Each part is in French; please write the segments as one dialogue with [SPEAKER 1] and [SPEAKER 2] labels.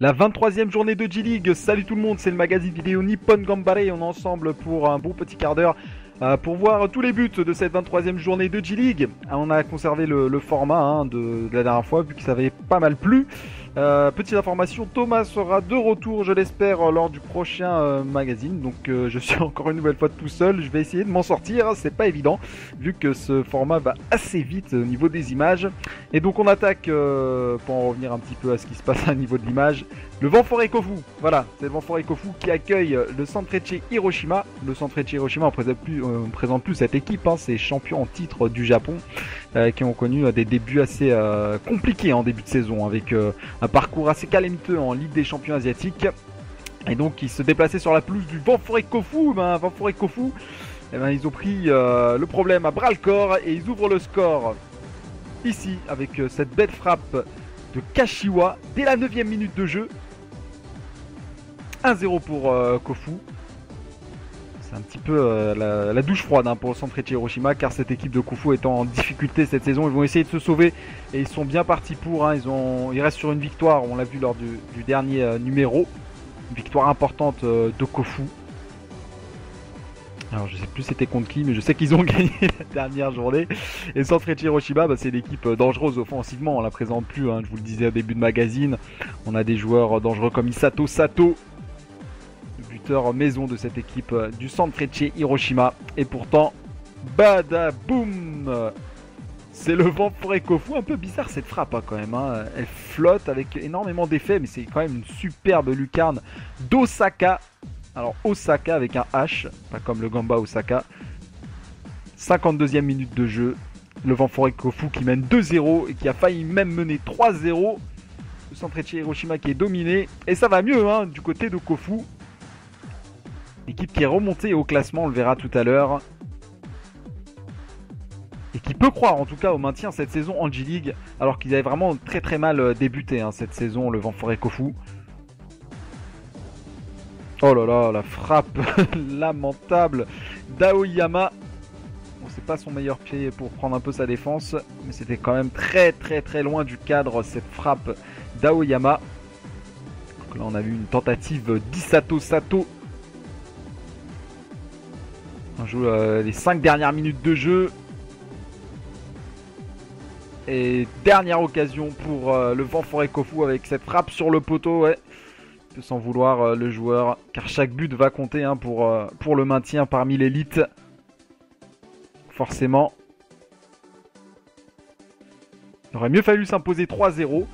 [SPEAKER 1] La 23e journée de G-League, salut tout le monde, c'est le magazine vidéo Nippon Gambare, on est ensemble pour un bon petit quart d'heure pour voir tous les buts de cette 23e journée de G-League. On a conservé le format de la dernière fois vu que ça avait pas mal plu. Petite information, Thomas sera de retour, je l'espère, lors du prochain magazine. Donc je suis encore une nouvelle fois tout seul, je vais essayer de m'en sortir, c'est pas évident vu que ce format va assez vite au niveau des images. Et donc on attaque, pour en revenir un petit peu à ce qui se passe au niveau de l'image, le Ventforet Kofu. Voilà, c'est le Ventforet Kofu qui accueille le Sanfrecce Hiroshima. Le Sanfrecce Hiroshima, on ne présente plus cette équipe, c'est champion en titre du Japon, qui ont connu des débuts assez compliqués en début de saison, avec un parcours assez calamiteux en Ligue des champions asiatiques. Et donc ils se déplaçaient sur la pelouse du Ventforet Kofu. Ventforet Kofu, ils ont pris le problème à bras le corps et ils ouvrent le score ici avec cette belle frappe de Kashiwa dès la 9e minute de jeu. 1-0 pour Kofu. C'est un petit peu la douche froide pour le Sanfrecce Hiroshima, car cette équipe de Kofu étant en difficulté cette saison, ils vont essayer de se sauver et ils sont bien partis pour. Ils restent sur une victoire, on l'a vu lors du dernier numéro. Une victoire importante de Kofu. Alors je sais plus c'était contre qui, mais je sais qu'ils ont gagné la dernière journée. Et Sanfrecce Hiroshima, c'est l'équipe dangereuse offensivement, on la présente plus, je vous le disais au début de magazine. On a des joueurs dangereux comme Isato Sato, le buteur maison de cette équipe du Sanfrecce Hiroshima. Et pourtant, badaboum, c'est le Ventforet Kofu. Un peu bizarre cette frappe quand même, Elle flotte avec énormément d'effets, mais c'est quand même une superbe lucarne d'Osaka. Alors Osaka avec un H, pas comme le Gamba Osaka. 52e minute de jeu. Le Ventforet Kofu qui mène 2-0 et qui a failli même mener 3-0. Le Sanfrecce Hiroshima qui est dominé. Et ça va mieux du côté de Kofu. Équipe qui est remontée au classement, on le verra tout à l'heure. Et qui peut croire en tout cas au maintien cette saison en G-League. Alors qu'ils avaient vraiment très très mal débuté cette saison, le Ventforet Kofu. Oh là là, la frappe lamentable d'Aoyama. Bon, c'est pas son meilleur pied pour prendre un peu sa défense, mais c'était quand même très très très loin du cadre cette frappe d'Aoyama. Donc là on a vu une tentative d'Isato Sato. On joue les 5 dernières minutes de jeu. Et dernière occasion pour le Ventforet Kofu avec cette frappe sur le poteau, ouais. Sans vouloir le joueur, car chaque but va compter pour le maintien parmi l'élite. Forcément. Il aurait mieux fallu s'imposer 3-0.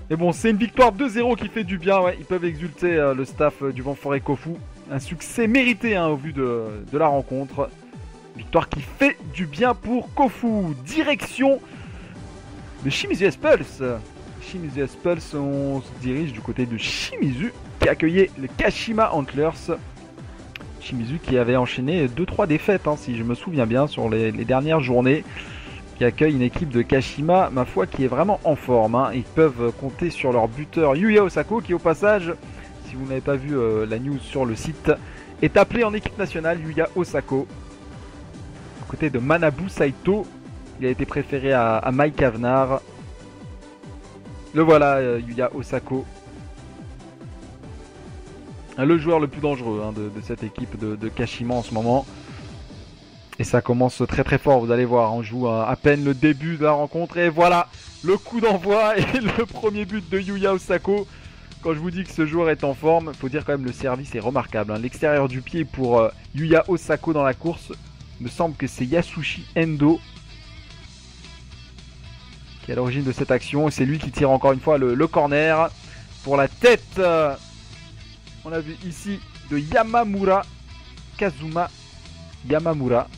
[SPEAKER 1] Mais bon, c'est une victoire 2-0 qui fait du bien. Ouais. Ils peuvent exulter le staff du Ventforet Kofu. Un succès mérité au vu de la rencontre. Victoire qui fait du bien pour Kofu. Direction de Shimizu S-Pulse. Shimizu S-Pulse, on se dirige du côté de Shimizu qui accueillait le Kashima Antlers. Shimizu qui avait enchaîné 2-3 défaites, si je me souviens bien, sur les dernières journées. Qui accueille une équipe de Kashima, ma foi, qui est vraiment en forme. Ils peuvent compter sur leur buteur Yuya Osako, qui au passage, si vous n'avez pas vu la news sur le site, est appelé en équipe nationale. Yuya Osako, à côté de Manabu Saito. Il a été préféré à Mike Avnar. Le voilà, Yuya Osako. Le joueur le plus dangereux de cette équipe de Kashima en ce moment. Et ça commence très très fort, vous allez voir. On joue à peine le début de la rencontre. Et voilà, le coup d'envoi et le premier but de Yuya Osako. Quand je vous dis que ce joueur est en forme, il faut dire quand même le service est remarquable. L'extérieur du pied pour Yuya Osako dans la course. Il me semble que c'est Yasushi Endo qui est à l'origine de cette action. Et c'est lui qui tire encore une fois le corner pour la tête. On a vu ici de Yamamura, Kazuma Yamamura,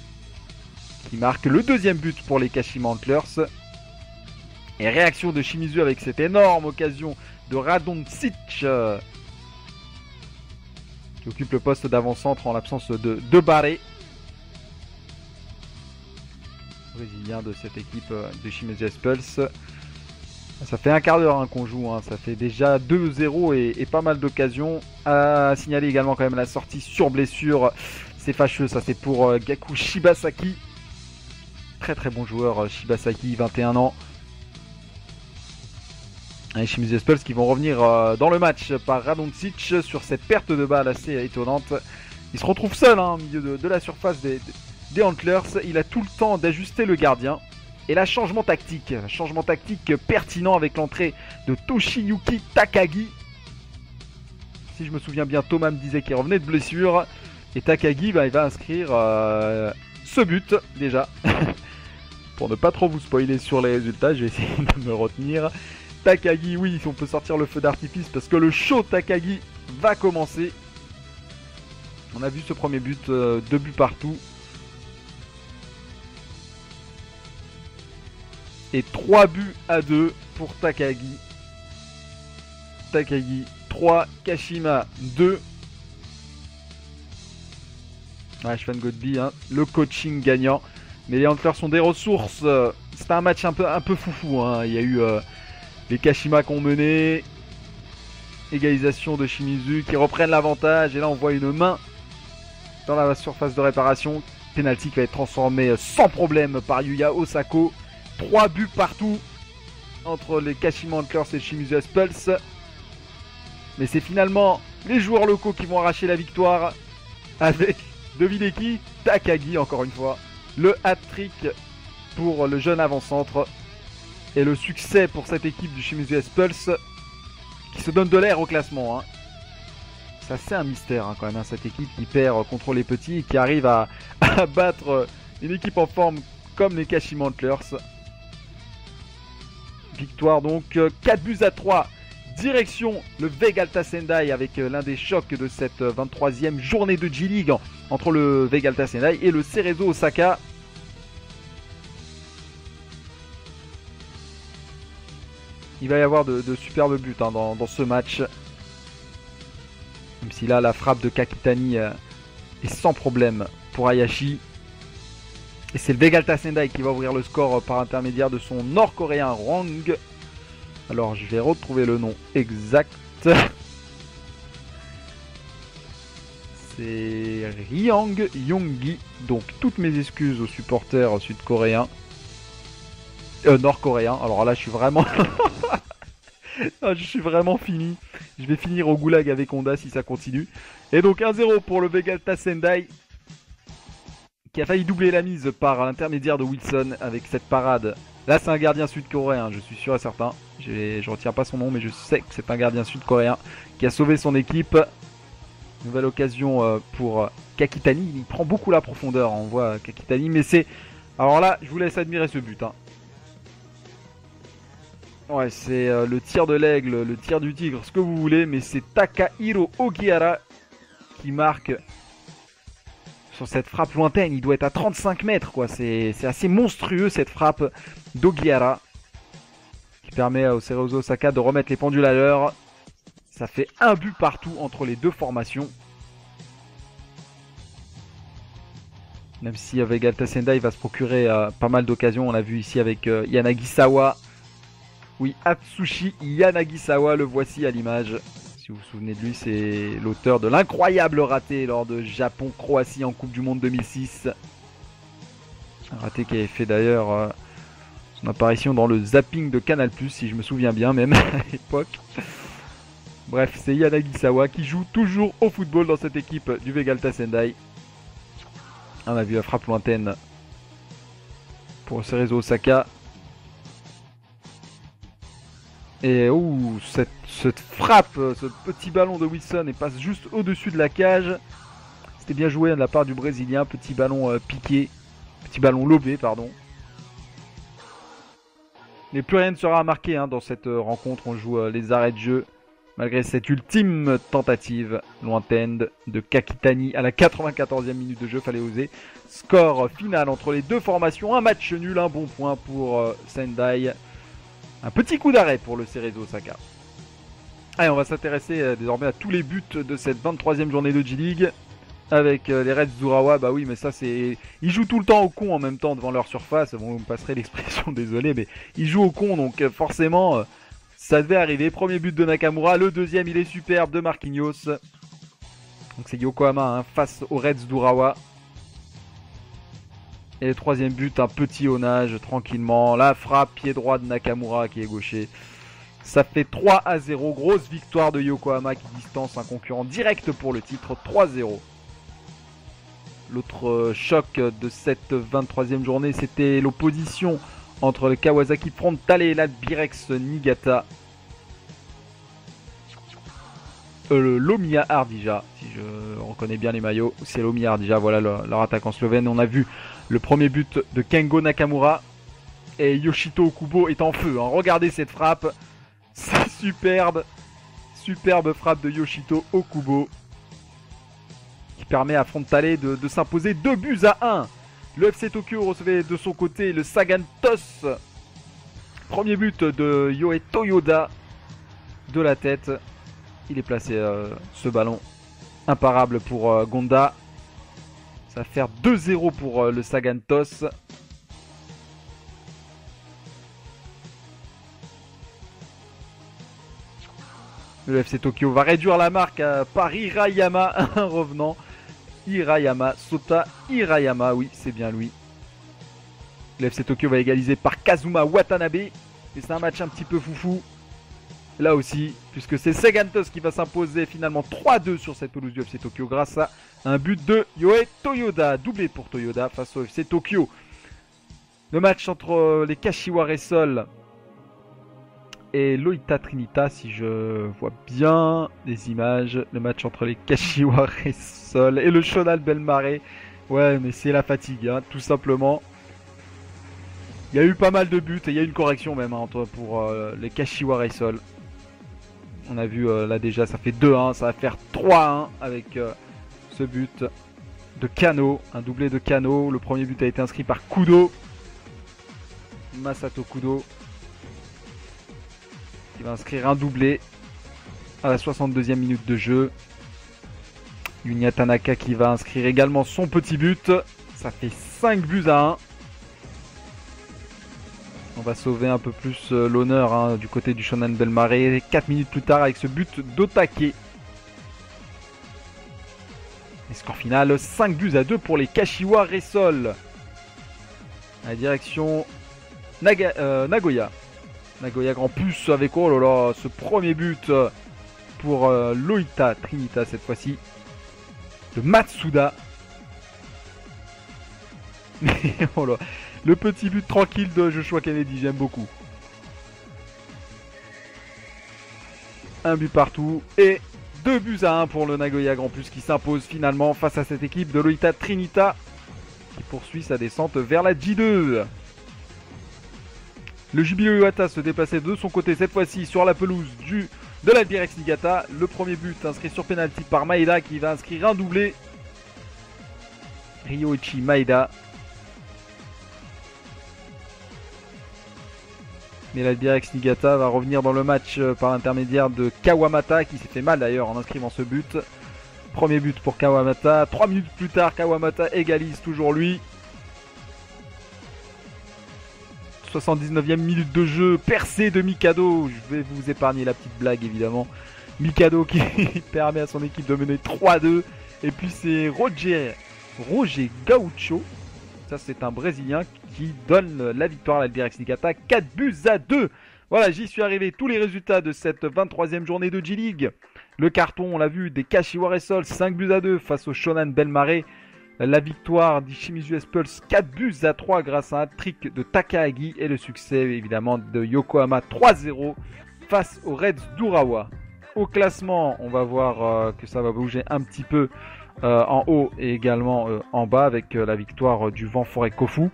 [SPEAKER 1] qui marque le deuxième but pour les Kashima Antlers. Et réaction de Shimizu avec cette énorme occasion de Radonjic, qui occupe le poste d'avant-centre en l'absence de Baré, brésilien de cette équipe de Shimizu S-Pulse. Ça fait un quart d'heure qu'on joue, ça fait déjà 2-0 et pas mal d'occasions. À signaler également quand même la sortie sur blessure. C'est fâcheux, ça c'est pour Gaku Shibasaki. Très très bon joueur Shibasaki, 21 ans. Les Shimizu S-Pulse qui vont revenir dans le match par Radoncic sur cette perte de balle assez étonnante. Il se retrouve seul au milieu de la surface des Antlers. Il a tout le temps d'ajuster le gardien. Et là, changement tactique pertinent avec l'entrée de Toshiyuki Takagi. Si je me souviens bien, Thomas me disait qu'il revenait de blessure. Et Takagi, il va inscrire ce but déjà. Pour ne pas trop vous spoiler sur les résultats, je vais essayer de me retenir. Takagi, oui, on peut sortir le feu d'artifice parce que le show Takagi va commencer. On a vu ce premier but, 2 buts partout. Et 3 buts à 2 pour Takagi. Takagi 3, Kashima 2. Ouais, Shvan Godby, hein, le coaching gagnant. Mais les Antlers sont des ressources. C'était un match un peu foufou. Hein. Il y a eu les Kashima qui ont mené. Égalisation de Shimizu qui reprennent l'avantage. Et là, on voit une main dans la surface de réparation. Penalty qui va être transformé sans problème par Yuya Osako. 3 buts partout entre les Kashima Antlers et Shimizu S-Pulse. Mais c'est finalement les joueurs locaux qui vont arracher la victoire avec, devinez qui, Takagi encore une fois. Le hat-trick pour le jeune avant-centre. Et le succès pour cette équipe du Shimizu S-Pulse qui se donne de l'air au classement. Hein. C'est assez un mystère quand même, cette équipe qui perd contre les petits et qui arrive à battre une équipe en forme comme les Kashima Antlers. Victoire donc 4 buts à 3. Direction le Vegalta Sendai avec l'un des chocs de cette 23e journée de J-League entre le Vegalta Sendai et le Cerezo Osaka. Il va y avoir de superbes buts dans ce match. Même si là la frappe de Kakitani est sans problème pour Hayashi. Et c'est le Vegalta Sendai qui va ouvrir le score par intermédiaire de son nord-coréen Rong. Alors je vais retrouver le nom exact. C'est Ryang Yonggi. Donc toutes mes excuses aux supporters sud-coréens. Nord-coréens. Alors là je suis vraiment... je suis vraiment fini. Je vais finir au goulag avec Honda si ça continue. Et donc 1-0 pour le Vegalta Sendai. Qui a failli doubler la mise par l'intermédiaire de Wilson avec cette parade. Là c'est un gardien sud-coréen, je suis sûr et certain. Je retiens pas son nom mais je sais que c'est un gardien sud-coréen qui a sauvé son équipe. Nouvelle occasion pour Kakitani. Il prend beaucoup la profondeur, on voit Kakitani. Mais c'est... Alors là, je vous laisse admirer ce but. Hein. Ouais, c'est le tir de l'aigle, le tir du tigre, ce que vous voulez. Mais c'est Takahiro Ogihara qui marque... Sur cette frappe lointaine, il doit être à 35 mètres quoi. C'est assez monstrueux cette frappe d'Ogihara. Qui permet au Cerezo Osaka de remettre les pendules à l'heure. Ça fait un but partout entre les deux formations. Même si Vegalta Sendai va se procurer pas mal d'occasions. On l'a vu ici avec Yanagisawa. Oui, Atsushi Yanagisawa, le voici à l'image. Si vous vous souvenez de lui, c'est l'auteur de l'incroyable raté lors de Japon-Croatie en Coupe du Monde 2006. Un raté qui avait fait d'ailleurs son apparition dans le zapping de Canal+, si je me souviens bien même à l'époque. Bref, c'est Yanagisawa qui joue toujours au football dans cette équipe du Vegalta Sendai. On a vu la frappe lointaine pour Cerezo Osaka. Et ouh, cette frappe, ce petit ballon de Wilson, et passe juste au-dessus de la cage. C'était bien joué de la part du Brésilien. Petit ballon piqué, petit ballon lobé, pardon. Mais plus rien ne sera marqué dans cette rencontre. On joue les arrêts de jeu. Malgré cette ultime tentative lointaine de Kakitani à la 94e minute de jeu, fallait oser. Score final entre les deux formations. Un match nul, un bon point pour Sendai. Un petit coup d'arrêt pour le Cerezo Osaka. Allez, on va s'intéresser désormais à tous les buts de cette 23e journée de J-League. Avec les Reds d'Urawa, bah oui, mais ça c'est... Ils jouent tout le temps au con en même temps devant leur surface. Bon, vous me passerez l'expression, désolé, mais ils jouent au con, donc forcément, ça devait arriver. Premier but de Nakamura, le deuxième, il est superbe, de Marquinhos. Donc c'est Yokohama face aux Reds d'Urawa. Et le troisième but, un petit onage tranquillement. La frappe, pied droit de Nakamura qui est gaucher. Ça fait 3-0. Grosse victoire de Yokohama qui distance un concurrent direct pour le titre. 3-0. L'autre choc de cette 23e journée, c'était l'opposition entre le Kawasaki Frontale et l'Albirex Niigata. L'Omiya Ardija, si je reconnais bien les maillots, c'est l'Omiya Ardija, voilà leur attaquant slovène. On a vu le premier but de Kengo Nakamura et Yoshito Okubo est en feu. Hein. Regardez cette frappe, c'est superbe, superbe frappe de Yoshito Okubo qui permet à Frontale de s'imposer 2-1. Le FC Tokyo recevait de son côté le Sagan Toss. Premier but de Yohei Toyoda de la tête. Il est placé ce ballon imparable pour Gonda. Ça va faire 2-0 pour le Sagan Toss. Le FC Tokyo va réduire la marque par Hirayama, un revenant. Hirayama, Sota Hirayama, oui c'est bien lui. Le FC Tokyo va égaliser par Kazuma Watanabe. Et c'est un match un petit peu foufou. Là aussi, puisque c'est Sagantos qui va s'imposer finalement 3-2 sur cette pelouse du FC Tokyo grâce à un but de Yohei Toyoda. Doublé pour Toyoda face au FC Tokyo. Le match entre les Kashiwara Sol et l'Oita Trinita, si je vois bien les images. Le match entre les Kashiwara Sol et le Shonan Bellmare. Ouais, mais c'est la fatigue, hein, tout simplement. Il y a eu pas mal de buts et il y a eu une correction même hein, pour les Kashiwara Sol. On a vu là déjà, ça fait 2-1, ça va faire 3-1 avec ce but de Kano, un doublé de Kano. Le premier but a été inscrit par Kudo, Masato Kudo, qui va inscrire un doublé à la 62e minute de jeu. Yunya Tanaka qui va inscrire également son petit but. Ça fait 5-1. On va sauver un peu plus l'honneur hein, du côté du Shonan Bellmare 4 minutes plus tard avec ce but d'Otake. Et score final 5-2 pour les Kashiwara Sol. À la direction Nagoya. Nagoya Grand Plus avec oh là là, ce premier but pour l'Oita Trinita cette fois-ci. De Matsuda. Oh là. Le petit but tranquille de Joshua Kennedy, j'aime beaucoup. Un but partout et 2-1 pour le Nagoya Grand Plus qui s'impose finalement face à cette équipe de l'Oita Trinita qui poursuit sa descente vers la J2. Le Jubilo Iwata se déplaçait de son côté cette fois-ci sur la pelouse de l'Albirex Niigata. Le premier but inscrit sur penalty par Maeda qui va inscrire un doublé. Ryoichi Maeda. Mais l'Albirex Niigata va revenir dans le match par l'intermédiaire de Kawamata qui s'est fait mal d'ailleurs en inscrivant ce but. Premier but pour Kawamata. 3 minutes plus tard, Kawamata égalise toujours lui. 79e minute de jeu, percée de Mikado. Je vais vous épargner la petite blague évidemment. Mikado qui permet à son équipe de mener 3-2. Et puis c'est Roger Gaucho. Ça c'est un Brésilien qui donne la victoire à l'Albirex Niigata 4-2. Voilà, j'y suis arrivé. Tous les résultats de cette 23e journée de J-League. Le carton, on l'a vu, des Kashiwara Sol 5-2 face au Shonan Bellmare. La victoire d'Ishimizu S-Pulse 4-3 grâce à un trick de Takahagi. Et le succès évidemment de Yokohama 3-0 face aux Reds d'Urawa. Au classement, on va voir que ça va bouger un petit peu en haut et également en bas avec la victoire du Vent Forêt Kofu.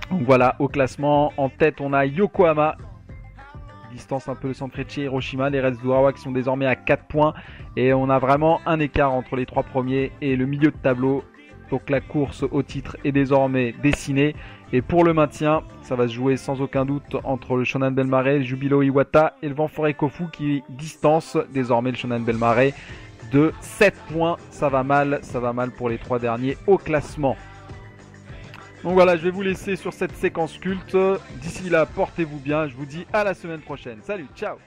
[SPEAKER 1] Donc voilà, au classement, en tête on a Yokohama, distance un peu le Sanfrecce et Hiroshima, les Reds d'Urawa qui sont désormais à 4 points et on a vraiment un écart entre les 3 premiers et le milieu de tableau. Donc la course au titre est désormais dessinée et pour le maintien, ça va se jouer sans aucun doute entre le Shonan Bellmare, le Jubilo Iwata et le Vent Forêt Kofu qui distance désormais le Shonan Bellmare de 7 points. Ça va mal pour les 3 derniers au classement. Donc voilà, je vais vous laisser sur cette séquence culte. D'ici là, portez-vous bien. Je vous dis à la semaine prochaine. Salut, ciao!